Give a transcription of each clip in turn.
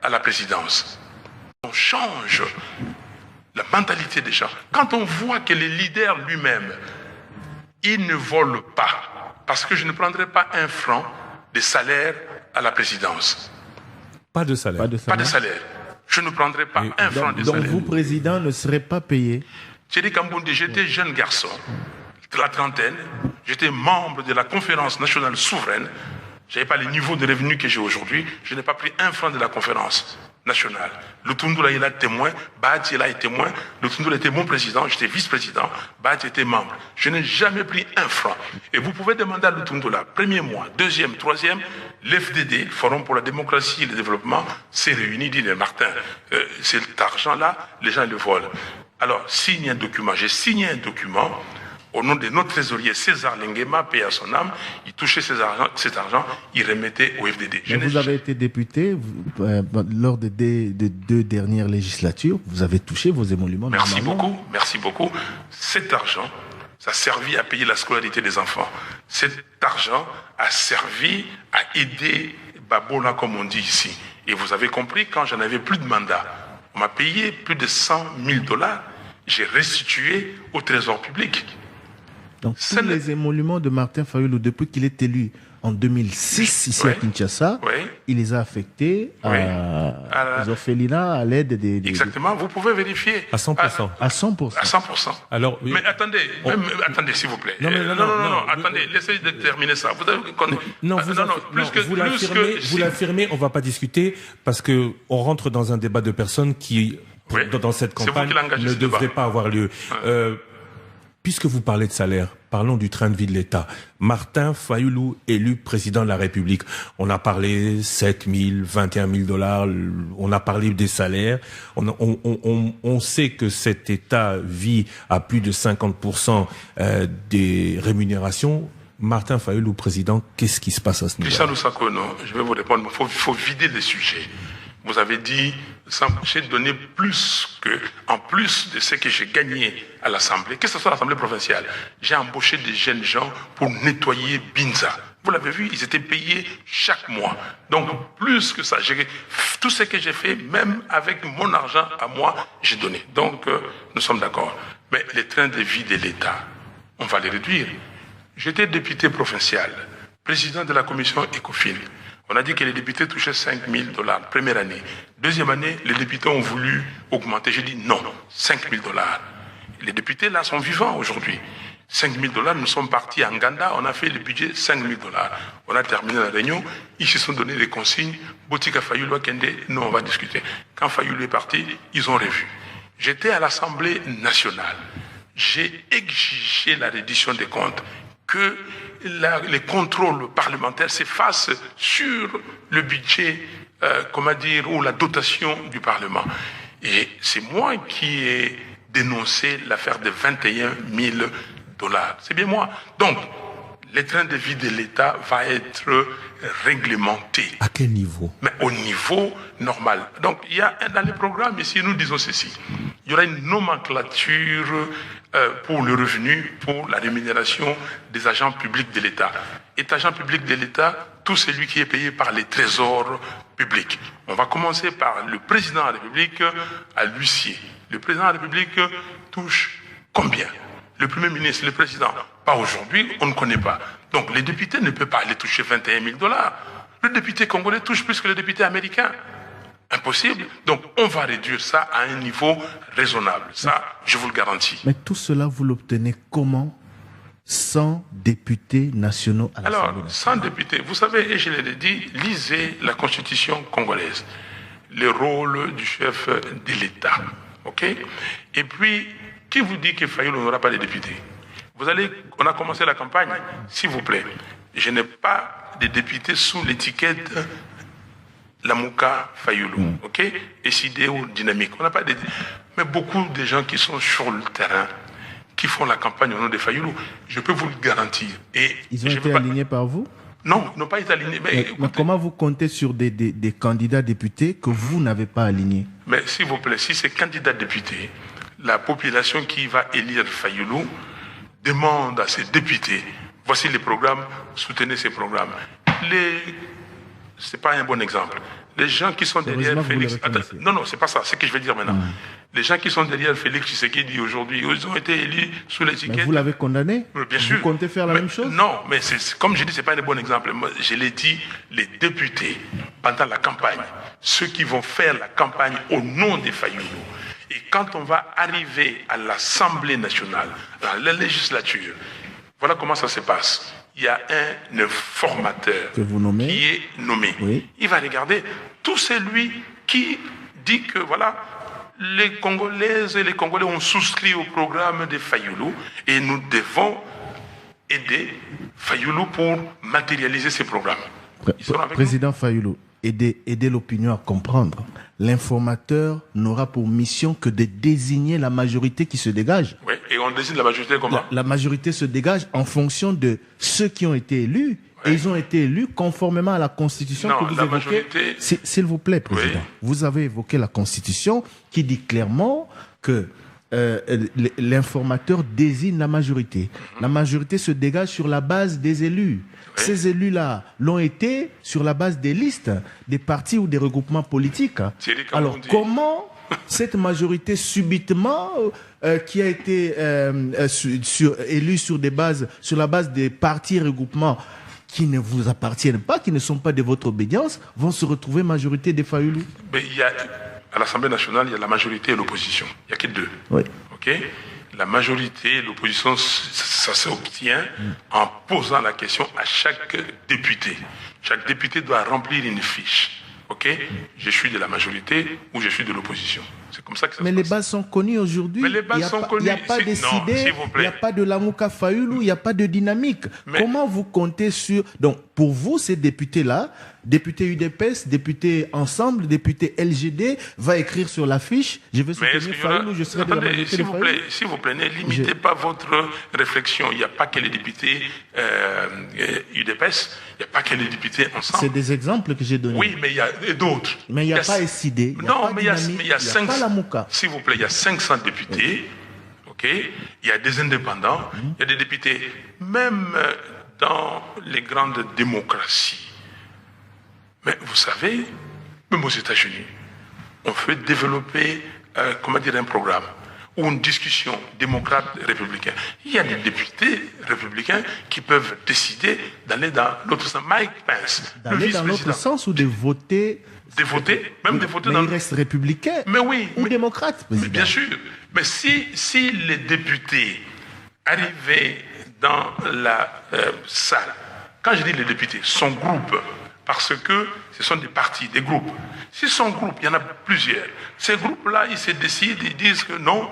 à la présidence. On change la mentalité des gens. Quand on voit que le leader lui-même, il ne vole pas, parce que je ne prendrai pas un franc de salaire à la présidence. Pas de salaire. Pas de salaire. Je ne prendrai pas un franc de salaire. Donc vous, président, ne serez pas payé? Thierry Kamboundé, j'étais jeune garçon, de la trentaine, j'étais membre de la conférence nationale souveraine. Je n'avais pas les niveaux de revenus que j'ai aujourd'hui. Je n'ai pas pris un franc de la conférence nationale. Lutundula, il a témoin. Bahati, il a été témoin. Lutundula était mon président. J'étais vice-président. Bahati était membre. Je n'ai jamais pris un franc. Et vous pouvez demander à Lutundula, premier mois, deuxième, troisième, l'FDD, Forum pour la démocratie et le développement, s'est réuni, dit Martin, cet argent-là, les gens le volent. Alors, signe un document. J'ai signé un document au nom de notre trésorier César Lengema, paix à son âme. Il touchait cet argent, il remettait au FDD. Mais vous avez été député lors des deux dernières législatures. Vous avez touché vos émoluments. Merci beaucoup, merci beaucoup. Cet argent, ça a servi à payer la scolarité des enfants. Cet argent a servi à aider Babola, comme on dit ici. Et vous avez compris, quand j'en avais plus de mandat, on m'a payé plus de 100 000 $. J'ai restitué au trésor public. Donc tous les émoluments de Martin Fayulu, depuis qu'il est élu en 2006 ici à Kinshasa, il les a affectés aux orphelinats à l'aide des... Exactement, vous pouvez vérifier. À 100%. À 100%. À 100%. Alors, mais attendez, attendez s'il vous plaît. Non, attendez, laissez de terminer ça. Vous avez... vous l'affirmez, on ne va pas discuter parce qu'on rentre dans un débat de personnes qui, dans cette campagne, ne devrait pas avoir lieu. Puisque vous parlez de salaire, parlons du train de vie de l'État. Martin Fayulu, élu président de la République. On a parlé 7 000, 21 000 $. On a parlé des salaires. On sait que cet État vit à plus de 50% des rémunérations. Martin Fayulu, président, qu'est-ce qui se passe à ce niveau-là? Christian Lusakono, je vais vous répondre. Il faut vider le sujet. Vous avez dit, j'ai donné plus que, en plus de ce que j'ai gagné à l'Assemblée, que ce soit l'Assemblée provinciale, j'ai embauché des jeunes gens pour nettoyer Binza. Vous l'avez vu, ils étaient payés chaque mois. Donc, plus que ça, tout ce que j'ai fait, même avec mon argent à moi, j'ai donné. Donc, nous sommes d'accord. Mais les trains de vie de l'État, on va les réduire. J'étais député provincial, président de la commission ECOFIN. On a dit que les députés touchaient 5 000 $, première année. Deuxième année, les députés ont voulu augmenter. J'ai dit non, 5 000 $. Les députés là sont vivants aujourd'hui. 5 000 $, nous sommes partis à Nganda, on a fait le budget 5 000 $. On a terminé la réunion, ils se sont donné des consignes. Botika Fayulu Akende, nous on va discuter. Quand Fayulu est parti, ils ont revu. J'étais à l'Assemblée nationale. J'ai exigé la reddition des comptes, que les contrôles parlementaires s'effacent sur le budget, ou la dotation du Parlement. Et c'est moi qui ai dénoncé l'affaire de 21 000 $. C'est bien moi. Donc, le train de vie de l'État va être réglementé. À quel niveau? Mais au niveau normal. Donc, il y a dans les programmes ici, nous disons ceci. Il y aura une nomenclature pour le revenu, pour la rémunération des agents publics de l'État. Et agent public de l'État, tout celui qui est payé par les trésors publics. On va commencer par le président de la République à l'huissier. Le président de la République touche combien? Le Premier ministre, le président, pas aujourd'hui, on ne connaît pas. Donc les députés ne peuvent pas aller toucher 21 000 $. Le député congolais touche plus que le député américain. Impossible. Donc on va réduire ça à un niveau raisonnable. Ça, je vous le garantis. Mais tout cela, vous l'obtenez comment? Sans députés nationaux à l'Assemblée nationale. Alors, sans députés, vous savez, et je l'ai dit, lisez la Constitution congolaise, le rôle du chef de l'État. OK? Et puis, qui vous dit que Fayulu n'aura pas de députés? On a commencé la campagne, s'il vous plaît. Je n'ai pas de députés sous l'étiquette Lamouka Fayulu, OK? Et Sidéo Dynamique. On n'a pas de... Mais beaucoup de gens qui sont sur le terrain, qui font la campagne au nom de Fayulu, je peux vous le garantir. Et ils ont été alignés par vous? Non, ils n'ont pas été alignés. Mais comment vous comptez sur des candidats députés que vous n'avez pas alignés? Mais s'il vous plaît, si ces candidats députés, la population qui va élire Fayulu demande à ses députés, voici les programmes, soutenez ces programmes. c'est pas un bon exemple. Les gens qui sont derrière Félix... Non, c'est pas ça, c'est ce que je vais dire maintenant. Les gens qui sont derrière Félix Tshisekedi aujourd'hui, ils ont été élus sous l'étiquette... Mais vous l'avez condamné? Bien sûr. Vous comptez faire la même chose? Non, mais comme je dis, c'est pas un bon exemple. Je l'ai dit, les députés, pendant la campagne, ceux qui vont faire la campagne au nom des Fayoulou, et quand on va arriver à l'Assemblée nationale, dans la législature, voilà comment ça se passe. Il y a un informateur qui est nommé. Oui. Il va regarder tout celui qui dit que voilà, les Congolaises et les Congolais ont souscrit au programme des Fayoulou et nous devons aider Fayoulou pour matérialiser ces programmes. Président Fayoulou, aider l'opinion à comprendre. L'informateur n'aura pour mission que de désigner la majorité qui se dégage. Oui, et on désigne la majorité comment? La majorité se dégage en fonction de ceux qui ont été élus. Oui. Et ils ont été élus conformément à la Constitution que vous évoquez. S'il vous plaît, Président, oui. Vous avez évoqué la Constitution qui dit clairement que l'informateur désigne la majorité. La majorité se dégage sur la base des élus. Oui. Ces élus-là l'ont été sur la base des listes, des partis ou des regroupements politiques. Alors, comment cette majorité subitement qui a été élue sur la base des partis et regroupements qui ne vous appartiennent pas, qui ne sont pas de votre obédience, vont se retrouver majorité des Fayoulou? Mais à l'Assemblée nationale, il y a la majorité et l'opposition. Il n'y a que deux. Oui. OK? La majorité et l'opposition, ça s'obtient en posant la question à chaque député. Chaque député doit remplir une fiche. OK? Je suis de la majorité ou je suis de l'opposition. C'est comme ça que ça se passe. Mais les bases sont connues aujourd'hui. Mais les bases sont connues. Il n'y a pas décidé, il n'y a pas de Lamouka Fayoulou, il n'y a pas de dynamique. Mais comment vous comptez sur... Donc, pour vous, ces députés-là, député UDPS, député Ensemble, député LGD, va écrire sur l'affiche, je vais soutenir Fayoulou, je serai de la majorité de Fayoulou. S'il vous plaît, ne limitez pas votre réflexion. Il n'y a pas que les députés UDPS, il n'y a pas que les députés Ensemble. C'est des exemples que j'ai donnés. Oui, mais il y a d'autres. Mais il n'y a pas SID, il n'y a pas dynamique, il n'y a pas Lamouka. S'il vous plaît, il y a 500 députés, OK? Il y a des indépendants, il y a des députés, même dans les grandes démocraties. Mais vous savez, même aux États-Unis, on fait développer un programme ou une discussion démocrate-républicain. Il y a des députés républicains qui peuvent décider d'aller dans l'autre sens. Mike Pence, d'aller dans l'autre sens ou de voter... De voter, même de voter mais il reste républicain ou démocrate, président. Bien sûr. Mais si les députés arrivaient dans la salle, quand je dis les députés, son groupe, parce que ce sont des partis, des groupes. Si son groupe, il y en a plusieurs, ces groupes-là, ils se décident, ils disent que non,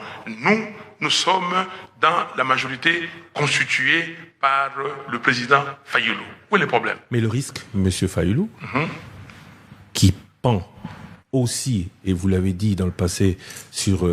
nous sommes dans la majorité constituée par le président Fayoulou. Où est le problème? Mais le risque, M. Fayoulou, qui pend aussi, et vous l'avez dit dans le passé, sur